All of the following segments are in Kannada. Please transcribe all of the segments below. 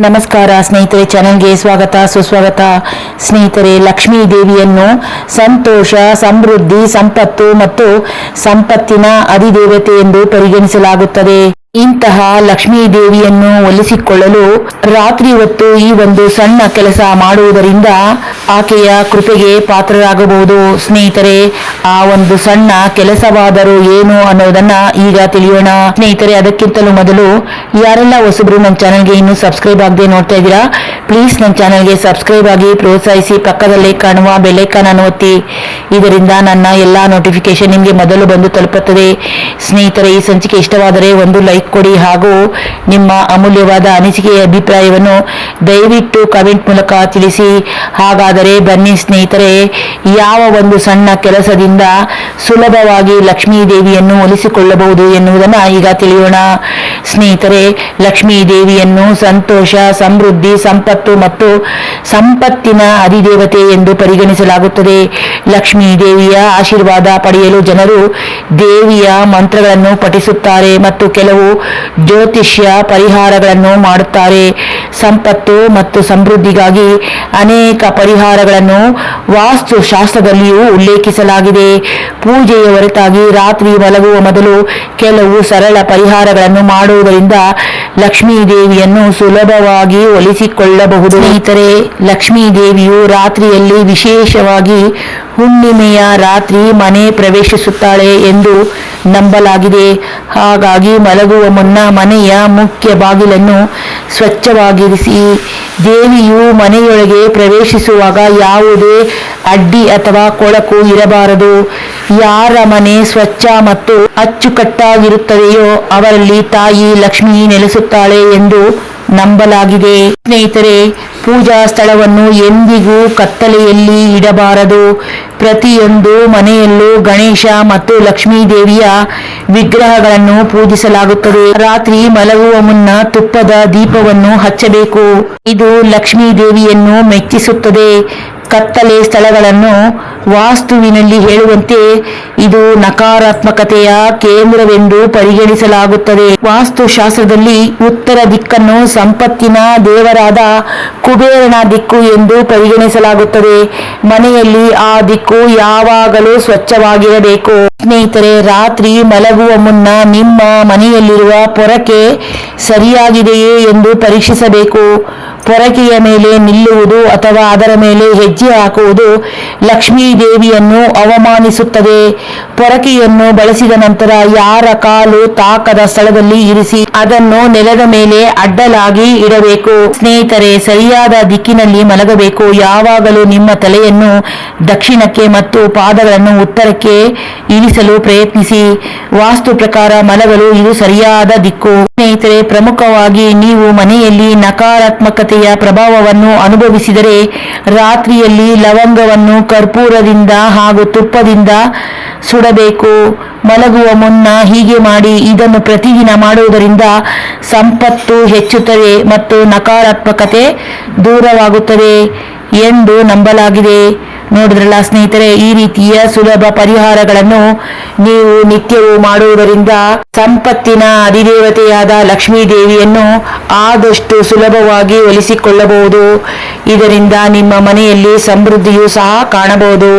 ನಮಸ್ಕಾರ ಸ್ನೇಹಿತರೆ, ಚಾನೆಲ್ಗೆ ಸ್ವಾಗತ ಸುಸ್ವಾಗತ. ಸ್ನೇಹಿತರೆ, ಲಕ್ಷ್ಮೀ ದೇವಿಯನ್ನು ಸಂತೋಷ, ಸಮೃದ್ಧಿ, ಸಂಪತ್ತು ಮತ್ತು ಸಂಪತ್ತಿನ ಅಧಿದೇವತೆ ಎಂದು ಪರಿಗಣಿಸಲಾಗುತ್ತದೆ. ಇಂತಹ ಲಕ್ಷ್ಮೀ ದೇವಿಯನ್ನು ಒಲಿಸಿಕೊಳ್ಳಲು ರಾತ್ರಿ ಹೊತ್ತು ಈ ಒಂದು ಸಣ್ಣ ಕೆಲಸ ಮಾಡುವುದರಿಂದ ಆಕೆಯ ಕೃಪೆಗೆ ಪಾತ್ರರಾಗಬಹುದು. ಸ್ನೇಹಿತರೆ, ಆ ಒಂದು ಸಣ್ಣ ಕೆಲಸವಾದರೂ ಏನು ಅನ್ನೋದನ್ನ ಈಗ ತಿಳಿಯೋಣ. ಸ್ನೇಹಿತರೆ, ಅದಕ್ಕಿಂತಲೂ ಮೊದಲು ಯಾರೆಲ್ಲ ಹೊಸಬ್ರು ನನ್ನ ಚಾನೆಲ್ಗೆ ಇನ್ನೂ ಸಬ್ಸ್ಕ್ರೈಬ್ ಆಗದೆ ನೋಡ್ತಾ ಇದ್ದೀರಾ, ಪ್ಲೀಸ್ ನನ್ನ ಚಾನೆಲ್ಗೆ ಸಬ್ಸ್ಕ್ರೈಬ್ ಆಗಿ ಪ್ರೋತ್ಸಾಹಿಸಿ. ಪಕ್ಕದಲ್ಲೇ ಕಾಣುವ ಬೆಲ್ ಐಕಾನ್ ಅನ್ನು ಒತ್ತಿ. ಇದರಿಂದ ನನ್ನ ಎಲ್ಲಾ ನೋಟಿಫಿಕೇಶನ್ ನಿಮಗೆ ಮೊದಲು ಬಂದು ತಲುಪುತ್ತದೆ. ಸ್ನೇಹಿತರೆ, ಈ ಸಂಚಿಕೆ ಇಷ್ಟವಾದರೆ ಒಂದು ಲೈಕ್ ಕೊಡಿ ಹಾಗೂ ನಿಮ್ಮ ಅಮೂಲ್ಯವಾದ ಅನಿಸಿಕೆಯ ಅಭಿಪ್ರಾಯವನ್ನು ದಯವಿಟ್ಟು ಕಮೆಂಟ್ ಮೂಲಕ ತಿಳಿಸಿ. ಹಾಗಾದರೆ ಬನ್ನಿ ಸ್ನೇಹಿತರೆ, ಯಾವ ಒಂದು ಸಣ್ಣ ಕೆಲಸದಿಂದ ಸುಲಭವಾಗಿ ಲಕ್ಷ್ಮೀ ದೇವಿಯನ್ನು ಒಲಿಸಿಕೊಳ್ಳಬಹುದು ಎನ್ನುವುದನ್ನು ಈಗ ತಿಳಿಯೋಣ. ಸ್ನೇಹಿತರೆ, ಲಕ್ಷ್ಮೀ ದೇವಿಯನ್ನು ಸಂತೋಷ, ಸಮೃದ್ಧಿ, ಸಂಪತ್ತು ಮತ್ತು ಸಂಪತ್ತಿನ ಅಧಿದೇವತೆ ಎಂದು ಪರಿಗಣಿಸಲಾಗುತ್ತದೆ. ಲಕ್ಷ್ಮೀ ದೇವಿಯ ಆಶೀರ್ವಾದ ಪಡೆಯಲು ಜನರು ದೇವಿಯ ಮಂತ್ರಗಳನ್ನು ಪಠಿಸುತ್ತಾರೆ ಮತ್ತು ಕೆಲವು ಜ್ಯೋತಿಷ್ಯ ಪರಿಹಾರಗಳನ್ನು ಮಾಡುತ್ತಾರೆ. ಸಂಪತ್ತು ಮತ್ತು ಸಮೃದ್ಧಿಗಾಗಿ ಅನೇಕ ಪರಿಹಾರಗಳನ್ನು ವಾಸ್ತುಶಾಸ್ತ್ರದಲ್ಲಿಯೂ ಉಲ್ಲೇಖಿಸಲಾಗಿದೆ. ಪೂಜೆಯ ಹೊರತಾಗಿ ರಾತ್ರಿ ಮಲಗುವ ಮೊದಲು ಕೆಲವು ಸರಳ ಪರಿಹಾರಗಳನ್ನು ಮಾಡುವುದರಿಂದ ಲಕ್ಷ್ಮೀ ದೇವಿಯನ್ನು ಸುಲಭವಾಗಿ ಒಲಿಸಿಕೊಳ್ಳಬಹುದು. ಸ್ನೇಹಿತರೆ, ಲಕ್ಷ್ಮೀ ದೇವಿಯು ರಾತ್ರಿಯಲ್ಲಿ, ವಿಶೇಷವಾಗಿ ಹುಣ್ಣಿಮೆಯ ರಾತ್ರಿ ಮನೆ ಪ್ರವೇಶಿಸುತ್ತಾಳೆ ಎಂದು ನಂಬಲಾಗಿದೆ. ಹಾಗಾಗಿ ಮಲಗುವ ಮುನ್ನ ಮನೆಯ ಮುಖ್ಯ ಬಾಗಿಲನ್ನು ಸ್ವಚ್ಛವಾಗಿರಿಸಿ. ದೇವಿಯು ಮನೆಯೊಳಗೆ ಪ್ರವೇಶಿಸುವಾಗ ಯಾವುದೇ ಅಡ್ಡಿ ಅಥವಾ ಕೊಳಕು ಇರಬಾರದು. ಯಾರ ಮನೆ ಸ್ವಚ್ಛ ಮತ್ತು ಅಚ್ಚುಕಟ್ಟಾಗಿರುತ್ತದೆಯೋ ಅವರಲ್ಲಿ ತಾಯಿ ಲಕ್ಷ್ಮಿ ನೆಲೆಸುತ್ತಾಳೆ ಎಂದು ನಂಬಲಾಗಿದೆ. ಸ್ನೇಹಿತರೆ, ಪೂಜಾ ಸ್ಥಳವನ್ನು ಎಂದಿಗೂ ಕತ್ತಲೆಯಲ್ಲಿ ಇಡಬಾರದು. ಪ್ರತಿಯೊಂದು ಮನೆಯಲ್ಲೂ ಗಣೇಶ ಮತ್ತು ಲಕ್ಷ್ಮೀ ದೇವಿಯ ವಿಗ್ರಹಗಳನ್ನು ಪೂಜಿಸಲಾಗುತ್ತದೆ. ರಾತ್ರಿ ಮಲಗುವ ಮುನ್ನ ತುಪ್ಪದ ದೀಪವನ್ನು ಹಚ್ಚಬೇಕು. ಇದು ಲಕ್ಷ್ಮೀ ದೇವಿಯನ್ನು ಮೆಚ್ಚಿಸುತ್ತದೆ. ಕತ್ತಲೆ ಸ್ಥಳಗಳನ್ನು ವಾಸ್ತುವಿನಲ್ಲಿ ಹೇಳುವಂತೆ ಇದು ನಕಾರಾತ್ಮಕತೆಯ ಕೇಂದ್ರವೆಂದು ಪರಿಗಣಿಸಲಾಗುತ್ತದೆ. ವಾಸ್ತುಶಾಸ್ತ್ರದಲ್ಲಿ ಉತ್ತರ ದಿಕ್ಕನ್ನು ಸಂಪತ್ತಿನ ದೇವರಾದ ಕುಬೇರನ ದಿಕ್ಕು ಎಂದು ಪರಿಗಣಿಸಲಾಗುತ್ತದೆ. ಮನೆಯಲ್ಲಿ ಆ ದಿಕ್ಕು ಯಾವಾಗಲೂ ಸ್ವಚ್ಛವಾಗಿರಬೇಕು. ಸ್ನೇಹಿತರೆ, ರಾತ್ರಿ ಮಲಗುವ ಮುನ್ನ ನಿಮ್ಮ ಮನೆಯಲ್ಲಿರುವ ಪೊರಕೆ ಸರಿಯಾಗಿದೆಯೇ ಎಂದು ಪರೀಕ್ಷಿಸಬೇಕು. ಪೊರಕೆಯ ಮೇಲೆ ನಿಲ್ಲುವುದು ಅಥವಾ ಅದರ ಮೇಲೆ ಹೆಜ್ಜೆ ಹಾಕುವುದು ಲಕ್ಷ್ಮೀ ದೇವಿಯನ್ನು ಅವಮಾನಿಸುತ್ತದೆ. ಪೊರಕೆಯನ್ನು ಬಳಸಿದ ನಂತರ ಯಾರ ಕಾಲು ತಾಕದ ಸ್ಥಳದಲ್ಲಿ ಇರಿಸಿ ಅದನ್ನು ನೆಲದ ಮೇಲೆ ಅಡ್ಡಲಾಗಿ ಇಡಬೇಕು. ಸ್ನೇಹಿತರೆ, ಸರಿಯಾದ ದಿಕ್ಕಿನಲ್ಲಿ ಮಲಗಬೇಕು. ಯಾವಾಗಲೂ ನಿಮ್ಮ ತಲೆಯನ್ನು ದಕ್ಷಿಣಕ್ಕೆ ಮತ್ತು ಪಾದಗಳನ್ನು ಉತ್ತರಕ್ಕೆ ಇರಿಸಲು ಪ್ರಯತ್ನಿಸಿ. ವಾಸ್ತು ಪ್ರಕಾರ ಮಲಗಲು ಇದು ಸರಿಯಾದ ದಿಕ್ಕು. ಸ್ನೇಹಿತರೆ, ಪ್ರಮುಖವಾಗಿ ನೀವು ಮನೆಯಲ್ಲಿ ನಕಾರಾತ್ಮಕತೆಯ ಪ್ರಭಾವವನ್ನು ಅನುಭವಿಸಿದರೆ ರಾತ್ರಿಯಲ್ಲಿ ಲವಂಗವನ್ನು ಕರ್ಪೂರದಿಂದ ಹಾಗೂ ತುಪ್ಪದಿಂದ ಸುಡಬೇಕು. ಮಲಗುವ ಮುನ್ನ ಹೀಗೆ ಮಾಡಿ. ಇದನ್ನು ಪ್ರತಿದಿನ ಮಾಡುವುದರಿಂದ ಸಂಪತ್ತು ಹೆಚ್ಚುತ್ತದೆ ಮತ್ತು ನಕಾರಾತ್ಮಕತೆ ದೂರವಾಗುತ್ತದೆ ಎಂದು ನಂಬಲಾಗಿದೆ. ನೋಡಿದ್ರಲ್ಲ ಸ್ನೇಹಿತರೆ, ಈ ರೀತಿಯ ಸುಲಭ ಪರಿಹಾರಗಳನ್ನು ನೀವು ನಿತ್ಯವೂ ಮಾಡುವುದರಿಂದ ಸಂಪತ್ತಿನ ಅಧಿದೇವತೆಯಾದ ಲಕ್ಷ್ಮೀ ದೇವಿಯನ್ನು ಆದಷ್ಟು ಸುಲಭವಾಗಿ ಒಲಿಸಿಕೊಳ್ಳಬಹುದು. ಇದರಿಂದ ನಿಮ್ಮ ಮನೆಯಲ್ಲಿ ಸಮೃದ್ಧಿಯೂ ಸಹ ಕಾಣಬಹುದು.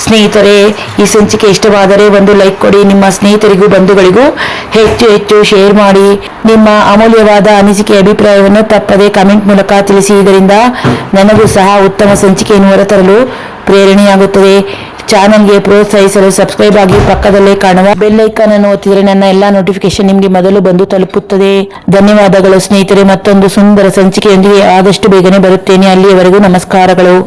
ಸ್ನೇಹಿತರೆ, ಈ ಸಂಚಿಕೆ ಇಷ್ಟವಾದರೆ ಒಂದು ಲೈಕ್ ಕೊಡಿ. ನಿಮ್ಮ ಸ್ನೇಹಿತರಿಗೂ ಬಂಧುಗಳಿಗೂ ಹೆಚ್ಚು ಶೇರ್ ಮಾಡಿ. ನಿಮ್ಮ ಅಮೂಲ್ಯವಾದ ಅನಿಸಿಕೆ ಅಭಿಪ್ರಾಯವನ್ನು ತಪ್ಪದೆ ಕಮೆಂಟ್ ಮೂಲಕ ತಿಳಿಸಿ. ಇದರಿಂದ ನನಗೂ ಸಹ ಉತ್ತಮ ಸಂಚಿಕೆಯನ್ನು ಹೊರತರಲು ಪ್ರೇರಣೆಯಾಗುತ್ತದೆ. ಚಾನಲ್ಗೆ ಪ್ರೋತ್ಸಾಹಿಸಲು ಸಬ್ಸ್ಕ್ರೈಬ್ ಆಗಿ. ಪಕ್ಕದಲ್ಲೇ ಕಾಣುವ ಬೆಲ್ ಐಕಾನ್ ಅನ್ನು ಒತ್ತಿದರೆ ನನ್ನ ಎಲ್ಲಾ ನೋಟಿಫಿಕೇಶನ್ ನಿಮಗೆ ಮೊದಲು ಬಂದು ತಲುಪುತ್ತದೆ. ಧನ್ಯವಾದಗಳು ಸ್ನೇಹಿತರೆ. ಮತ್ತೊಂದು ಸುಂದರ ಸಂಚಿಕೆಯೊಂದಿಗೆ ಆದಷ್ಟು ಬೇಗನೆ ಬರುತ್ತೇನೆ. ಅಲ್ಲಿಯವರೆಗೂ ನಮಸ್ಕಾರಗಳು.